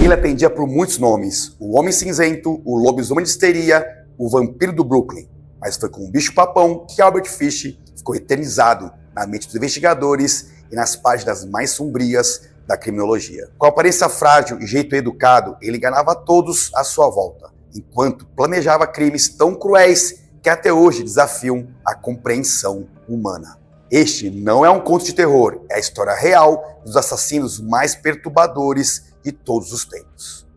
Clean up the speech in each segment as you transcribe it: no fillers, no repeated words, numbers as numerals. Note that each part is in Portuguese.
Ele atendia por muitos nomes: o Homem Cinzento, o Lobisomem de Histeria, o Vampiro do Brooklyn. Mas foi com o Bicho-Papão que Albert Fish ficou eternizado na mente dos investigadores e nas páginas mais sombrias da criminologia. Com aparência frágil e jeito educado, ele enganava todos à sua volta, enquanto planejava crimes tão cruéis que até hoje desafiam a compreensão humana. Este não é um conto de terror, é a história real dos assassinos mais perturbadores de todos os tempos.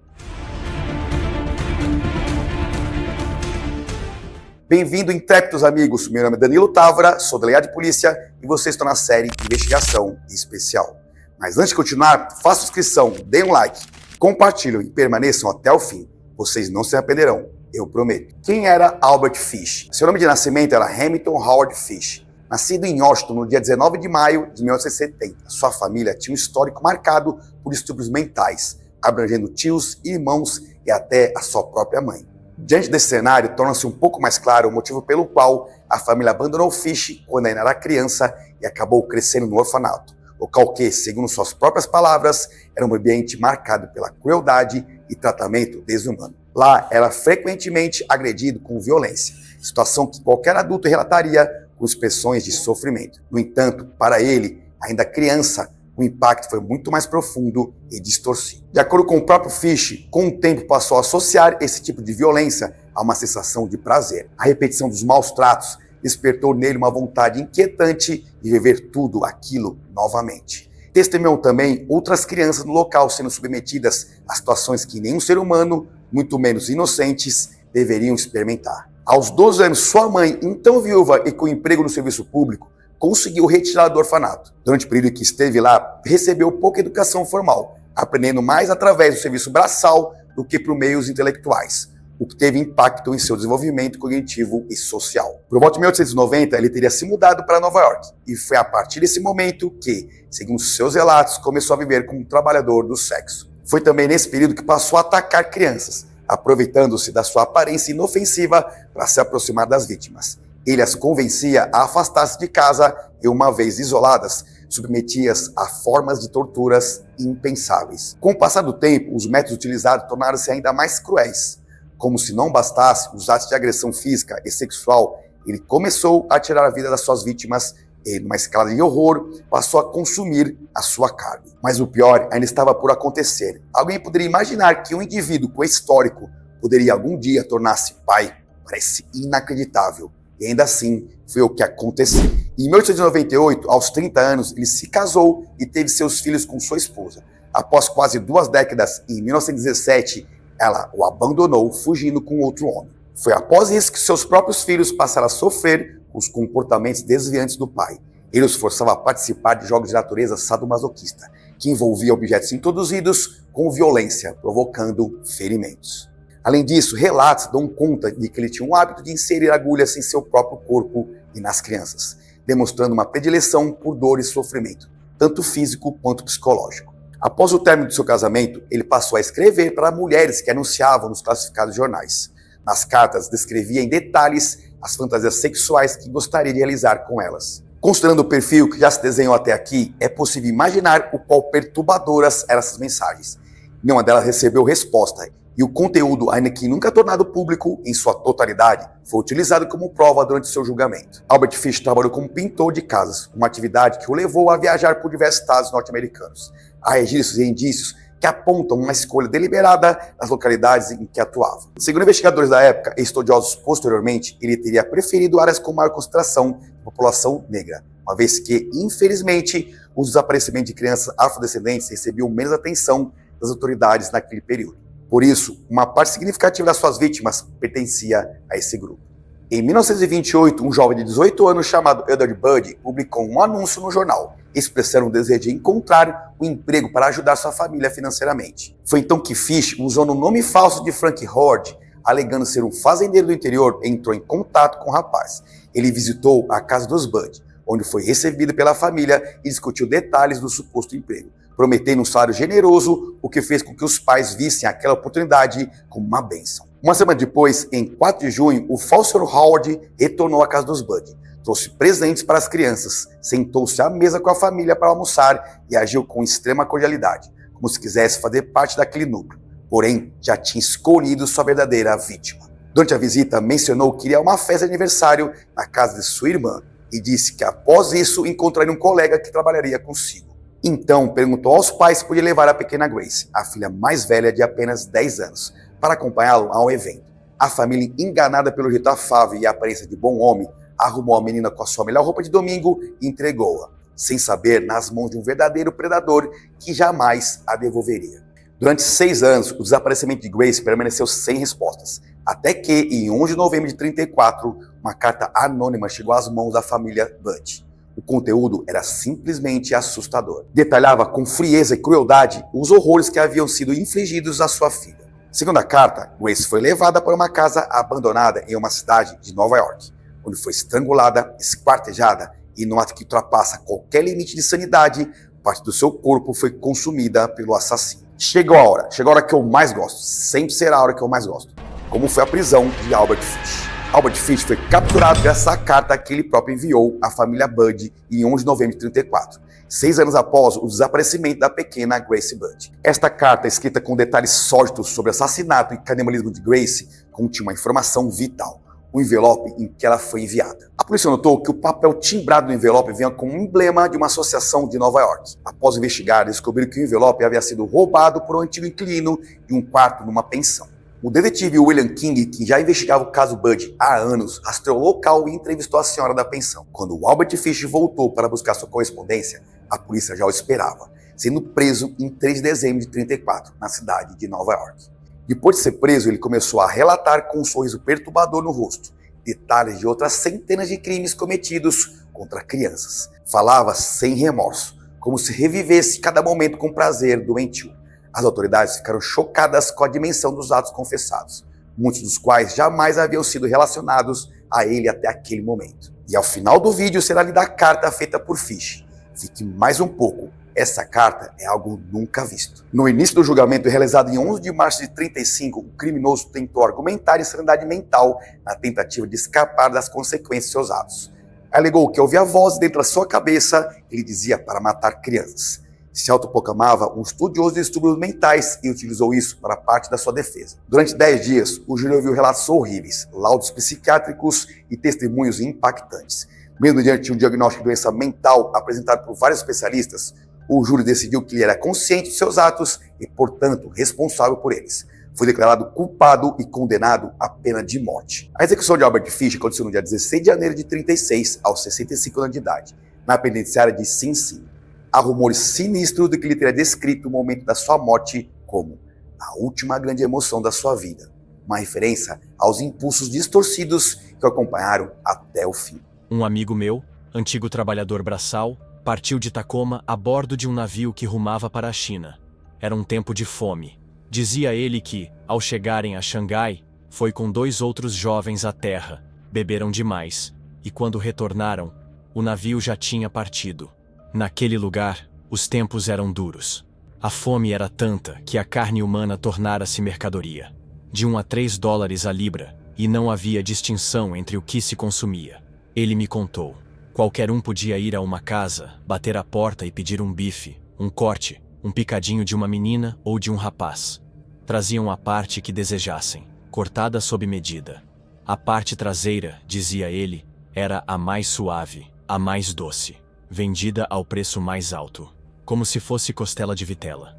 Bem-vindo, intrépidos amigos. Meu nome é Danilo Távora, sou delegado de polícia e vocês estão na série Investigação Especial. Mas antes de continuar, façam inscrição, deem um like, compartilhem e permaneçam até o fim. Vocês não se arrependerão, eu prometo. Quem era Albert Fish? Seu nome de nascimento era Hamilton Howard Fish. Nascido em Washington no dia 19 de maio de 1970, sua família tinha um histórico marcado por distúrbios mentais, abrangendo tios, irmãos e até a sua própria mãe. Diante desse cenário, torna-se um pouco mais claro o motivo pelo qual a família abandonou Fish quando ainda era criança e acabou crescendo no orfanato, local que, segundo suas próprias palavras, era um ambiente marcado pela crueldade e tratamento desumano. Lá, era frequentemente agredido com violência, situação que qualquer adulto relataria com expressões de sofrimento. No entanto, para ele, ainda criança, o impacto foi muito mais profundo e distorcido. De acordo com o próprio Fish, com o tempo passou a associar esse tipo de violência a uma sensação de prazer. A repetição dos maus tratos despertou nele uma vontade inquietante de viver tudo aquilo novamente. Testemunhou também outras crianças no local sendo submetidas a situações que nenhum ser humano, muito menos inocentes, deveriam experimentar. Aos 12 anos, sua mãe, então viúva e com emprego no serviço público, conseguiu retirá-la do orfanato. Durante o período em que esteve lá, recebeu pouca educação formal, aprendendo mais através do serviço braçal do que por meios intelectuais, o que teve impacto em seu desenvolvimento cognitivo e social. Por volta de 1890, ele teria se mudado para Nova York, e foi a partir desse momento que, segundo seus relatos, começou a viver como um trabalhador do sexo. Foi também nesse período que passou a atacar crianças, aproveitando-se da sua aparência inofensiva para se aproximar das vítimas. Ele as convencia a afastar-se de casa e, uma vez isoladas, submetia-as a formas de torturas impensáveis. Com o passar do tempo, os métodos utilizados tornaram-se ainda mais cruéis. Como se não bastasse os atos de agressão física e sexual, ele começou a tirar a vida das suas vítimas e, numa escala de horror, passou a consumir a sua carne. Mas o pior ainda estava por acontecer. Alguém poderia imaginar que um indivíduo com esse histórico poderia algum dia tornar-se pai? Parece inacreditável. E ainda assim, foi o que aconteceu. Em 1898, aos 30 anos, ele se casou e teve seus filhos com sua esposa. Após quase 2 décadas, em 1917, ela o abandonou, fugindo com outro homem. Foi após isso que seus próprios filhos passaram a sofrer os comportamentos desviantes do pai. Ele os forçava a participar de jogos de natureza sadomasoquista, que envolvia objetos introduzidos com violência, provocando ferimentos. Além disso, relatos dão conta de que ele tinha um hábito de inserir agulhas em seu próprio corpo e nas crianças, demonstrando uma predileção por dor e sofrimento, tanto físico quanto psicológico. Após o término do seu casamento, ele passou a escrever para mulheres que anunciavam nos classificados jornais. Nas cartas, descrevia em detalhes as fantasias sexuais que gostaria de realizar com elas. Considerando o perfil que já se desenhou até aqui, é possível imaginar o quão perturbadoras eram essas mensagens. Nenhuma delas recebeu resposta, e o conteúdo, ainda que nunca tornado público em sua totalidade, foi utilizado como prova durante seu julgamento. Albert Fish trabalhou como pintor de casas, uma atividade que o levou a viajar por diversos estados norte-americanos. Há registros e indícios que apontam uma escolha deliberada nas localidades em que atuava. Segundo investigadores da época e estudiosos posteriormente, ele teria preferido áreas com maior concentração de população negra, uma vez que, infelizmente, os desaparecimentos de crianças afrodescendentes recebiam menos atenção das autoridades naquele período. Por isso, uma parte significativa das suas vítimas pertencia a esse grupo. Em 1928, um jovem de 18 anos chamado Edward Budd publicou um anúncio no jornal, expressando o desejo de encontrar um emprego para ajudar sua família financeiramente. Foi então que Fish, usando o nome falso de Frank Howard, alegando ser um fazendeiro do interior, entrou em contato com o rapaz. Ele visitou a casa dos Budd, onde foi recebido pela família e discutiu detalhes do suposto emprego, prometendo um salário generoso, o que fez com que os pais vissem aquela oportunidade como uma bênção. Uma semana depois, em 4 de junho, o falso Howard retornou à casa dos Budd, trouxe presentes para as crianças, sentou-se à mesa com a família para almoçar e agiu com extrema cordialidade, como se quisesse fazer parte daquele núcleo. porém já tinha escolhido sua verdadeira vítima. Durante a visita, mencionou que iria a uma festa de aniversário na casa de sua irmã e disse que após isso encontraria um colega que trabalharia consigo. Então perguntou aos pais se podia levar a pequena Grace, a filha mais velha de apenas 10 anos, para acompanhá-lo ao evento. A família, enganada pelo jeito afável e a aparência de bom homem, arrumou a menina com a sua melhor roupa de domingo e entregou-a, sem saber, nas mãos de um verdadeiro predador que jamais a devolveria. Durante 6 anos, o desaparecimento de Grace permaneceu sem respostas, até que, em 11 de novembro de 1934, uma carta anônima chegou às mãos da família Budd. O conteúdo era simplesmente assustador. Detalhava com frieza e crueldade os horrores que haviam sido infligidos à sua filha. Segundo a carta, Grace foi levada para uma casa abandonada em uma cidade de Nova York, onde foi estrangulada, esquartejada e, num ato que ultrapassa qualquer limite de sanidade, parte do seu corpo foi consumida pelo assassino. Chegou a hora que eu mais gosto, sempre será a hora que eu mais gosto, como foi a prisão de Albert Fish. Albert Fish foi capturado graças à carta que ele próprio enviou à família Budd em 11 de novembro de 1934, 6 anos após o desaparecimento da pequena Grace Budd. Esta carta, escrita com detalhes sórdidos sobre o assassinato e canibalismo de Grace, continha uma informação vital: o envelope em que ela foi enviada. A polícia notou que o papel timbrado do envelope vinha com um emblema de uma associação de Nova York. Após investigar, descobriram que o envelope havia sido roubado por um antigo inquilino de um quarto numa pensão. O detetive William King, que já investigava o caso Budd há anos, rastreou o local e entrevistou a senhora da pensão. Quando o Albert Fish voltou para buscar sua correspondência, a polícia já o esperava, sendo preso em 3 de dezembro de 1934, na cidade de Nova York. Depois de ser preso, ele começou a relatar com um sorriso perturbador no rosto detalhes de outras centenas de crimes cometidos contra crianças. Falava sem remorso, como se revivesse cada momento com prazer doentio. As autoridades ficaram chocadas com a dimensão dos atos confessados, muitos dos quais jamais haviam sido relacionados a ele até aquele momento. E ao final do vídeo será lida a carta feita por Fish. Fique mais um pouco. Essa carta é algo nunca visto. No início do julgamento, realizado em 11 de março de 1935, o criminoso tentou argumentar insanidade mental na tentativa de escapar das consequências de seus atos. Alegou que ouvia vozes dentro da sua cabeça que lhe dizia para matar crianças. Se autoproclamava um estudioso de distúrbios mentais e utilizou isso para parte da sua defesa. Durante 10 dias, o júri ouviu relatos horríveis, laudos psiquiátricos e testemunhos impactantes. Mesmo diante de um diagnóstico de doença mental apresentado por vários especialistas, o júri decidiu que ele era consciente de seus atos e, portanto, responsável por eles. Foi declarado culpado e condenado à pena de morte. A execução de Albert Fish aconteceu no dia 16 de janeiro de 1936, aos 65 anos de idade, na penitenciária de Sing Sing. Há rumores sinistros de que ele teria descrito o momento da sua morte como a última grande emoção da sua vida, uma referência aos impulsos distorcidos que o acompanharam até o fim. Um amigo meu, antigo trabalhador braçal, partiu de Tacoma a bordo de um navio que rumava para a China. Era um tempo de fome. Dizia ele que, ao chegarem a Xangai, foi com 2 outros jovens à terra, beberam demais, e quando retornaram, o navio já tinha partido. Naquele lugar, os tempos eram duros. A fome era tanta que a carne humana tornara-se mercadoria. De 1 a 3 dólares a libra, e não havia distinção entre o que se consumia. Ele me contou. Qualquer um podia ir a uma casa, bater a porta e pedir um bife, um corte, um picadinho de uma menina ou de um rapaz. Traziam a parte que desejassem, cortada sob medida. A parte traseira, dizia ele, era a mais suave, a mais doce, vendida ao preço mais alto, como se fosse costela de vitela.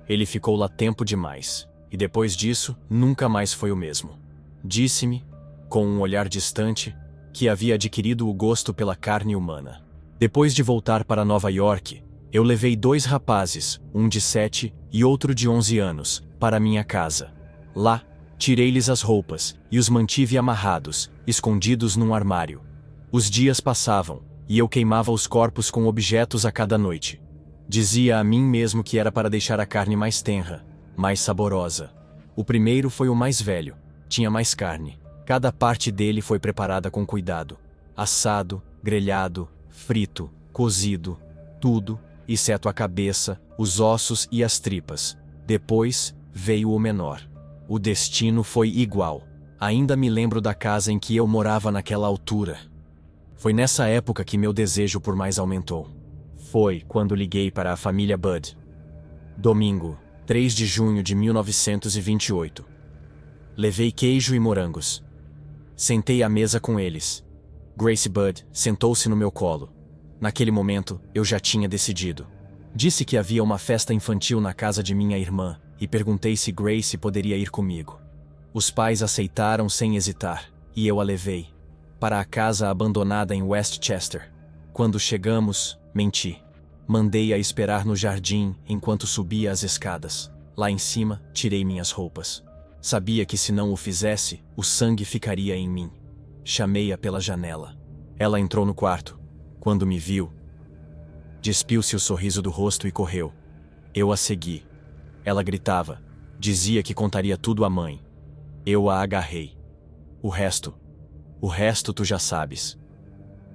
Ele ficou lá tempo demais, e depois disso, nunca mais foi o mesmo. Disse-me, com um olhar distante, que havia adquirido o gosto pela carne humana. Depois de voltar para Nova York, eu levei 2 rapazes, um de 7 e outro de 11 anos, para minha casa. Lá, tirei-lhes as roupas e os mantive amarrados, escondidos num armário. Os dias passavam, e eu queimava os corpos com objetos a cada noite. Dizia a mim mesmo que era para deixar a carne mais tenra, mais saborosa. O primeiro foi o mais velho, tinha mais carne. Cada parte dele foi preparada com cuidado. Assado, grelhado, frito, cozido, tudo, exceto a cabeça, os ossos e as tripas. Depois, veio o menor. O destino foi igual. Ainda me lembro da casa em que eu morava naquela altura. Foi nessa época que meu desejo por mais aumentou. Foi quando liguei para a família Budd. Domingo, 3 de junho de 1928. Levei queijo e morangos. Sentei à mesa com eles. Gracie Budd sentou-se no meu colo. Naquele momento, eu já tinha decidido. Disse que havia uma festa infantil na casa de minha irmã e perguntei se Gracie poderia ir comigo. Os pais aceitaram sem hesitar, e eu a levei para a casa abandonada em Westchester. Quando chegamos, menti. Mandei-a esperar no jardim enquanto subia as escadas. Lá em cima, tirei minhas roupas. Sabia que se não o fizesse, o sangue ficaria em mim. Chamei-a pela janela. Ela entrou no quarto. Quando me viu, despiu-se o sorriso do rosto e correu. Eu a segui. Ela gritava. Dizia que contaria tudo à mãe. Eu a agarrei. O resto tu já sabes.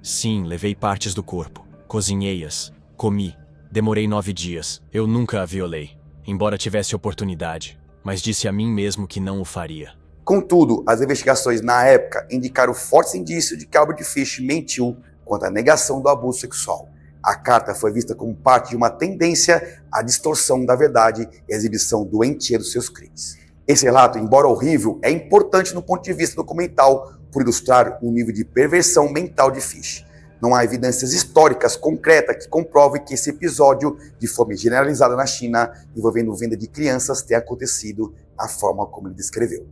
Sim, levei partes do corpo. Cozinhei-as. Comi. Demorei 9 dias. Eu nunca a violei, embora tivesse oportunidade, mas disse a mim mesmo que não o faria. Contudo, as investigações na época indicaram fortes indícios de que Albert Fish mentiu quanto à negação do abuso sexual. A carta foi vista como parte de uma tendência à distorção da verdade e à exibição doentia dos seus crimes. Esse relato, embora horrível, é importante no ponto de vista documental por ilustrar o nível de perversão mental de Fish. Não há evidências históricas concretas que comprovem que esse episódio de fome generalizada na China envolvendo venda de crianças tenha acontecido da forma como ele descreveu.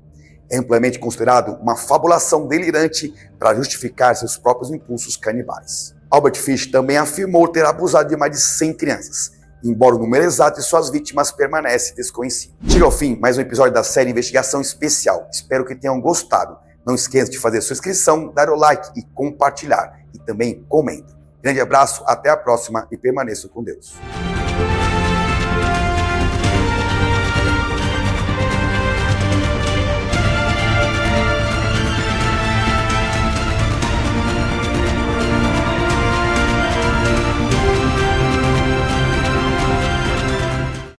É amplamente considerado uma fabulação delirante para justificar seus próprios impulsos canibais. Albert Fish também afirmou ter abusado de mais de 100 crianças, embora o número exato de suas vítimas permanece desconhecido. Chega ao fim mais um episódio da série Investigação Especial. Espero que tenham gostado. Não esqueça de fazer sua inscrição, dar o like e compartilhar. E também comenta. Grande abraço, até a próxima e permaneçam com Deus.